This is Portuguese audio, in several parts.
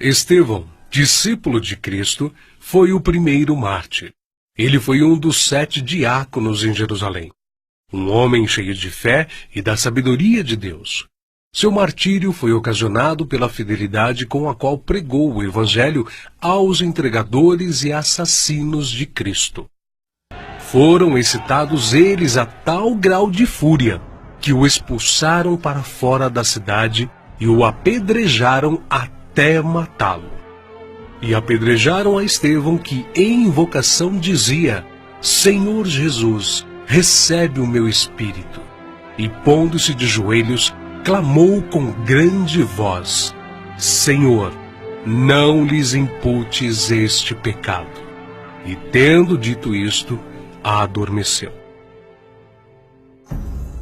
Estevão, discípulo de Cristo, foi o primeiro mártir. Ele foi um dos 7 diáconos em Jerusalém. Um homem cheio de fé e da sabedoria de Deus. Seu martírio foi ocasionado pela fidelidade com a qual pregou o Evangelho aos entregadores e assassinos de Cristo. Foram excitados eles a tal grau de fúria que o expulsaram para fora da cidade e o apedrejaram até matá-lo. E apedrejaram a Estevão, que em invocação dizia: Senhor Jesus, recebe o meu espírito. E pondo-se de joelhos, clamou com grande voz: Senhor, não lhes imputes este pecado. E tendo dito isto, adormeceu.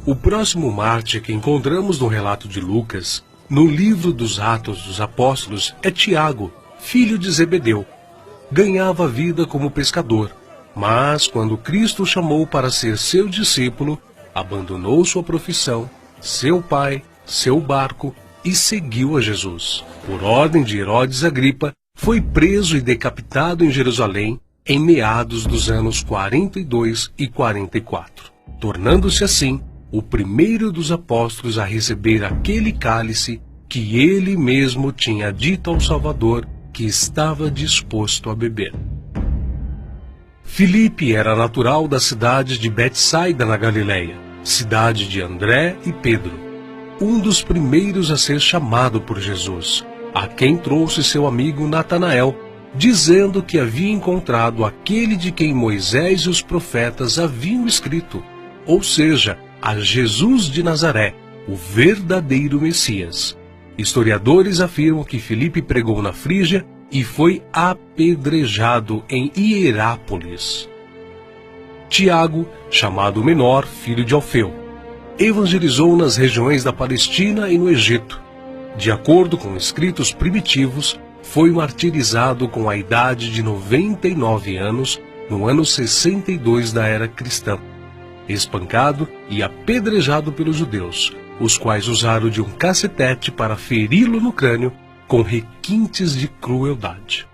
O próximo mártir que encontramos no relato de Lucas, no livro dos Atos dos Apóstolos, é Tiago, filho de Zebedeu. Ganhava vida como pescador, mas quando Cristo o chamou para ser seu discípulo, abandonou sua profissão, seu pai, seu barco e seguiu a Jesus. Por ordem de Herodes Agripa, foi preso e decapitado em Jerusalém em meados dos anos 42 e 44, tornando-se assim o primeiro dos apóstolos a receber aquele cálice que ele mesmo tinha dito ao Salvador que estava disposto a beber. Filipe era natural da cidade de Betsaida, na Galileia, cidade de André e Pedro, um dos primeiros a ser chamado por Jesus, a quem trouxe seu amigo Natanael, dizendo que havia encontrado aquele de quem Moisés e os profetas haviam escrito, ou seja, a Jesus de Nazaré, o verdadeiro Messias. Historiadores afirmam que Filipe pregou na Frígia e foi apedrejado em Hierápolis. Tiago, chamado Menor, filho de Alfeu, evangelizou nas regiões da Palestina e no Egito. De acordo com escritos primitivos, foi martirizado com a idade de 99 anos, no ano 62 da era cristã, espancado e apedrejado pelos judeus, os quais usaram de um cacetete para feri-lo no crânio com requintes de crueldade.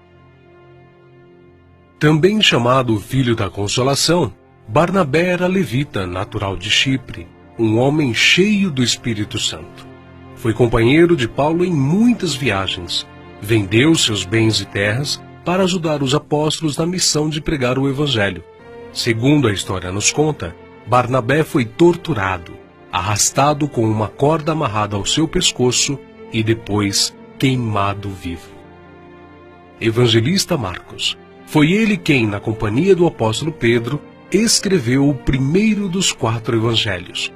Também chamado Filho da Consolação, Barnabé era levita, natural de Chipre, um homem cheio do Espírito Santo. Foi companheiro de Paulo em muitas viagens. Vendeu seus bens e terras para ajudar os apóstolos na missão de pregar o Evangelho. Segundo a história nos conta, Barnabé foi torturado, arrastado com uma corda amarrada ao seu pescoço e depois queimado vivo. Evangelista Marcos. Foi ele quem, na companhia do apóstolo Pedro, escreveu o primeiro dos 4 evangelhos.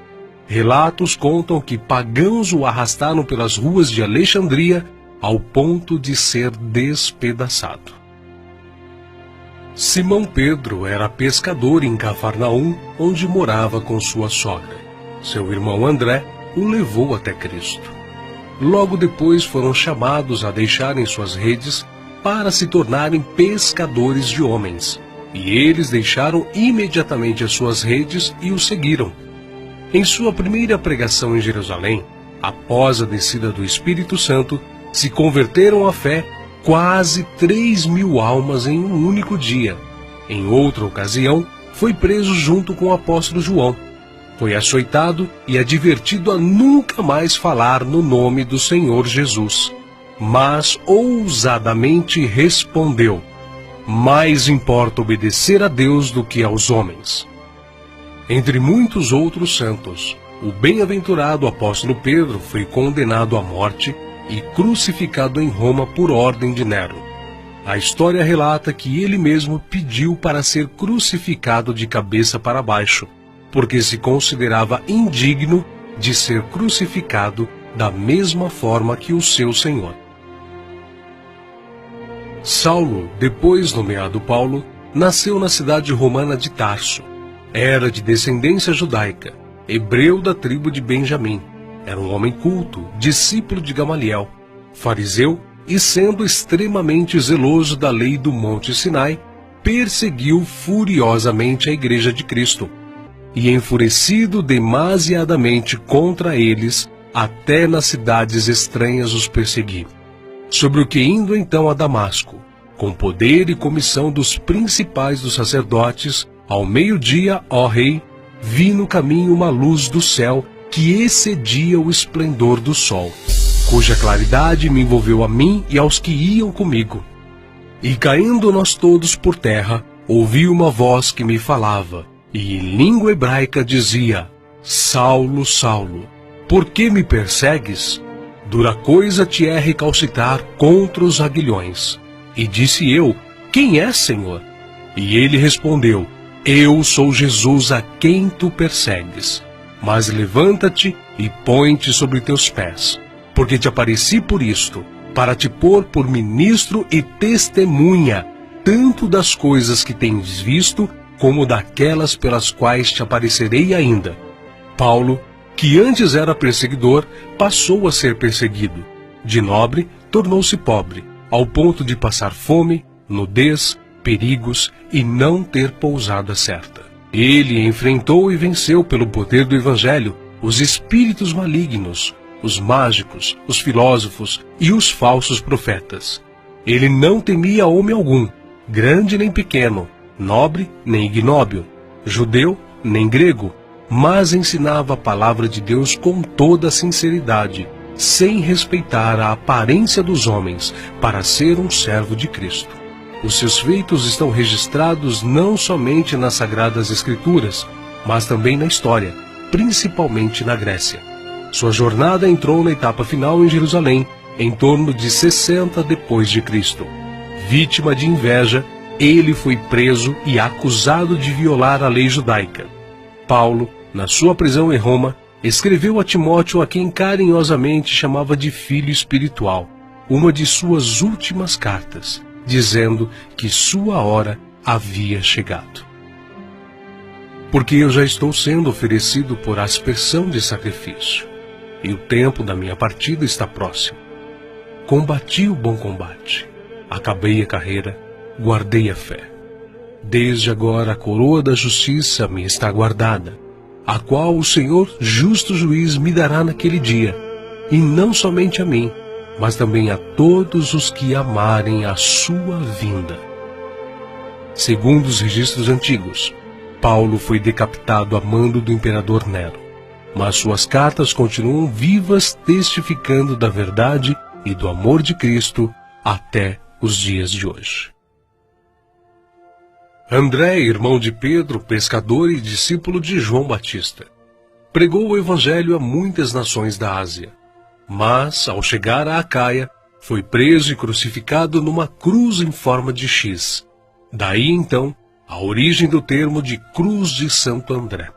Relatos contam que pagãos o arrastaram pelas ruas de Alexandria ao ponto de ser despedaçado. Simão Pedro era pescador em Cafarnaum, onde morava com sua sogra. Seu irmão André o levou até Cristo. Logo depois foram chamados a deixarem suas redes para se tornarem pescadores de homens. E eles deixaram imediatamente as suas redes e o seguiram. Em sua primeira pregação em Jerusalém, após a descida do Espírito Santo, se converteram à fé quase 3.000 almas em um único dia. Em outra ocasião, foi preso junto com o apóstolo João. Foi açoitado e advertido a nunca mais falar no nome do Senhor Jesus. Mas ousadamente respondeu: mais importa obedecer a Deus do que aos homens. Entre muitos outros santos, o bem-aventurado apóstolo Pedro foi condenado à morte e crucificado em Roma por ordem de Nero. A história relata que ele mesmo pediu para ser crucificado de cabeça para baixo, porque se considerava indigno de ser crucificado da mesma forma que o seu Senhor. Saulo, depois nomeado Paulo, nasceu na cidade romana de Tarso. Era de descendência judaica, hebreu da tribo de Benjamim. Era um homem culto, discípulo de Gamaliel, fariseu e, sendo extremamente zeloso da lei do Monte Sinai, perseguiu furiosamente a Igreja de Cristo e, enfurecido demasiadamente contra eles, até nas cidades estranhas os perseguiu. sobre o que indo então a Damasco, com poder e comissão dos principais dos sacerdotes, ao meio-dia, ó rei, vi no caminho uma luz do céu que excedia o esplendor do sol, cuja claridade me envolveu a mim e aos que iam comigo. E caindo nós todos por terra, ouvi uma voz que me falava, e em língua hebraica dizia: Saulo, Saulo, por que me persegues? Dura coisa te é recalcitrar contra os aguilhões. E disse eu: Quem é, Senhor? E ele respondeu: Eu sou Jesus a quem tu persegues. Mas levanta-te e põe-te sobre teus pés, porque te apareci por isto, para te pôr por ministro e testemunha, tanto das coisas que tens visto, como daquelas pelas quais te aparecerei ainda. Paulo, que antes era perseguidor, passou a ser perseguido. De nobre, tornou-se pobre, ao ponto de passar fome, nudez, perigos e não ter pousada certa. Ele enfrentou e venceu pelo poder do Evangelho os espíritos malignos, os mágicos, os filósofos e os falsos profetas. Ele não temia homem algum, grande nem pequeno, nobre nem ignóbil, judeu nem grego, mas ensinava a palavra de Deus com toda a sinceridade, sem respeitar a aparência dos homens, para ser um servo de Cristo. Os seus feitos estão registrados não somente nas Sagradas Escrituras, mas também na história, principalmente na Grécia. Sua jornada entrou na etapa final em Jerusalém, em torno de 60 depois de Cristo. Vítima de inveja, ele foi preso e acusado de violar a lei judaica. Paulo, na sua prisão em Roma, escreveu a Timóteo, a quem carinhosamente chamava de filho espiritual, uma de suas últimas cartas, dizendo que sua hora havia chegado. Porque eu já estou sendo oferecido por aspersão de sacrifício, e o tempo da minha partida está próximo. Combati o bom combate, acabei a carreira, guardei a fé. Desde agora a coroa da justiça me está guardada, a qual o Senhor, justo juiz, me dará naquele dia, e não somente a mim, mas também a todos os que amarem a sua vinda. Segundo os registros antigos, Paulo foi decapitado a mando do imperador Nero, mas suas cartas continuam vivas, testificando da verdade e do amor de Cristo até os dias de hoje. André, irmão de Pedro, pescador e discípulo de João Batista, pregou o evangelho a muitas nações da Ásia, mas, ao chegar a Acaia, foi preso e crucificado numa cruz em forma de X. Daí, então, a origem do termo de Cruz de Santo André.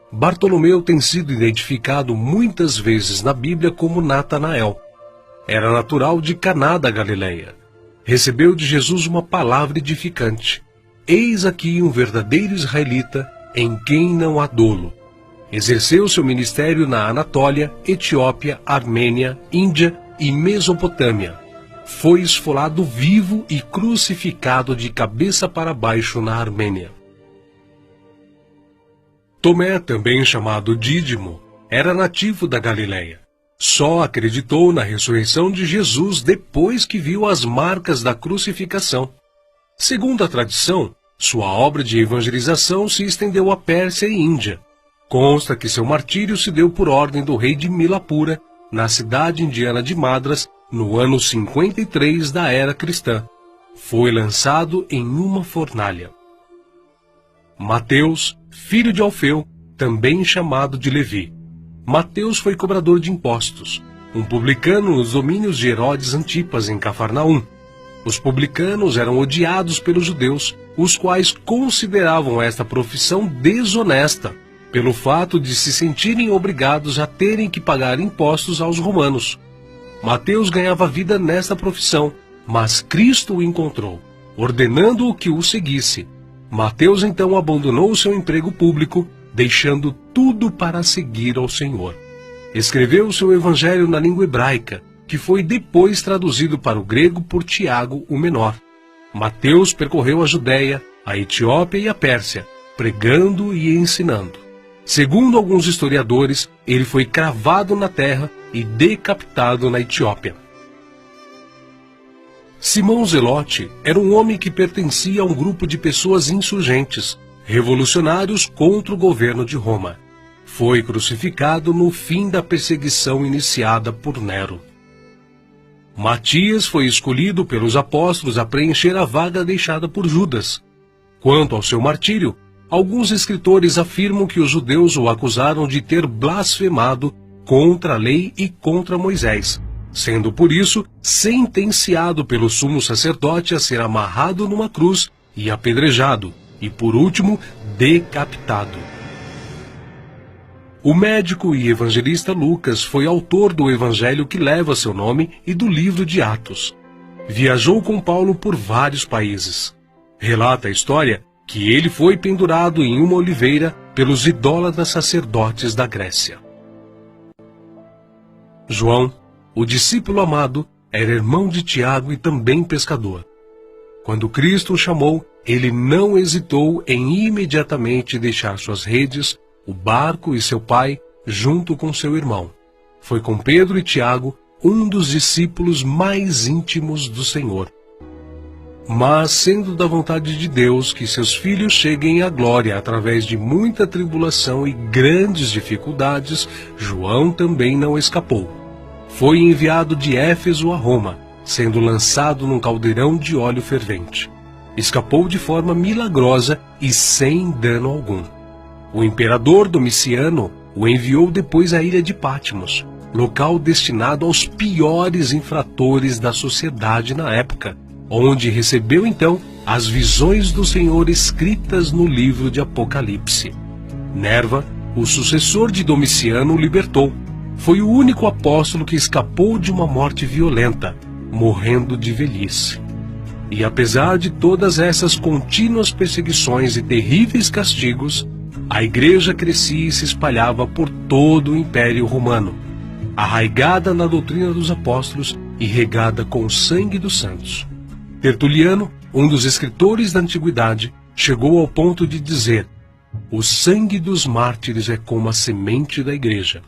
Bartolomeu tem sido identificado muitas vezes na Bíblia como Natanael. Era natural de Caná da Galileia. Recebeu de Jesus uma palavra edificante. Eis aqui um verdadeiro israelita, em quem não há dolo. Exerceu seu ministério na Anatólia, Etiópia, Armênia, Índia e Mesopotâmia. Foi esfolado vivo e crucificado de cabeça para baixo na Armênia. Tomé, também chamado Dídimo, era nativo da Galileia. Só acreditou na ressurreição de Jesus depois que viu as marcas da crucificação. Segundo a tradição, sua obra de evangelização se estendeu à Pérsia e Índia. Consta que seu martírio se deu por ordem do rei de Milapura, na cidade indiana de Madras, no ano 53 da era cristã. Foi lançado em uma fornalha. Mateus, filho de Alfeu, também chamado de Levi. Mateus foi cobrador de impostos, um publicano nos domínios de Herodes Antipas, em Cafarnaum. Os publicanos eram odiados pelos judeus, os quais consideravam esta profissão desonesta, pelo fato de se sentirem obrigados a terem que pagar impostos aos romanos. Mateus ganhava vida nesta profissão, mas Cristo o encontrou, ordenando-o que o seguisse. Mateus então abandonou seu emprego público, deixando tudo para seguir ao Senhor. Escreveu seu evangelho na língua hebraica, que foi depois traduzido para o grego por Tiago, o menor. Mateus percorreu a Judéia, a Etiópia e a Pérsia, pregando e ensinando. Segundo alguns historiadores, ele foi cravado na terra e decapitado na Etiópia. Simão Zelote era um homem que pertencia a um grupo de pessoas insurgentes, revolucionários contra o governo de Roma. Foi crucificado no fim da perseguição iniciada por Nero. Matias foi escolhido pelos apóstolos a preencher a vaga deixada por Judas. Quanto ao seu martírio, alguns escritores afirmam que os judeus o acusaram de ter blasfemado contra a lei e contra Moisés, sendo por isso sentenciado pelo sumo sacerdote a ser amarrado numa cruz e apedrejado, e por último, decapitado. O médico e evangelista Lucas foi autor do evangelho que leva seu nome e do livro de Atos. Viajou com Paulo por vários países. Relata a história que ele foi pendurado em uma oliveira pelos idólatras sacerdotes da Grécia. João, o discípulo amado, era irmão de Tiago e também pescador. Quando Cristo o chamou, ele não hesitou em imediatamente deixar suas redes, o barco e seu pai, junto com seu irmão. Foi com Pedro e Tiago, um dos discípulos mais íntimos do Senhor. Mas, sendo da vontade de Deus que seus filhos cheguem à glória através de muita tribulação e grandes dificuldades, João também não escapou. Foi enviado de Éfeso a Roma, sendo lançado num caldeirão de óleo fervente. Escapou de forma milagrosa e sem dano algum. O imperador Domiciano o enviou depois à ilha de Patmos, local destinado aos piores infratores da sociedade na época, onde recebeu então as visões do Senhor escritas no livro de Apocalipse. Nerva, o sucessor de Domiciano, o libertou. Foi o único apóstolo que escapou de uma morte violenta, morrendo de velhice. E apesar de todas essas contínuas perseguições e terríveis castigos, a igreja crescia e se espalhava por todo o Império Romano, arraigada na doutrina dos apóstolos e regada com o sangue dos santos. Tertuliano, um dos escritores da antiguidade, chegou ao ponto de dizer: "O sangue dos mártires é como a semente da igreja."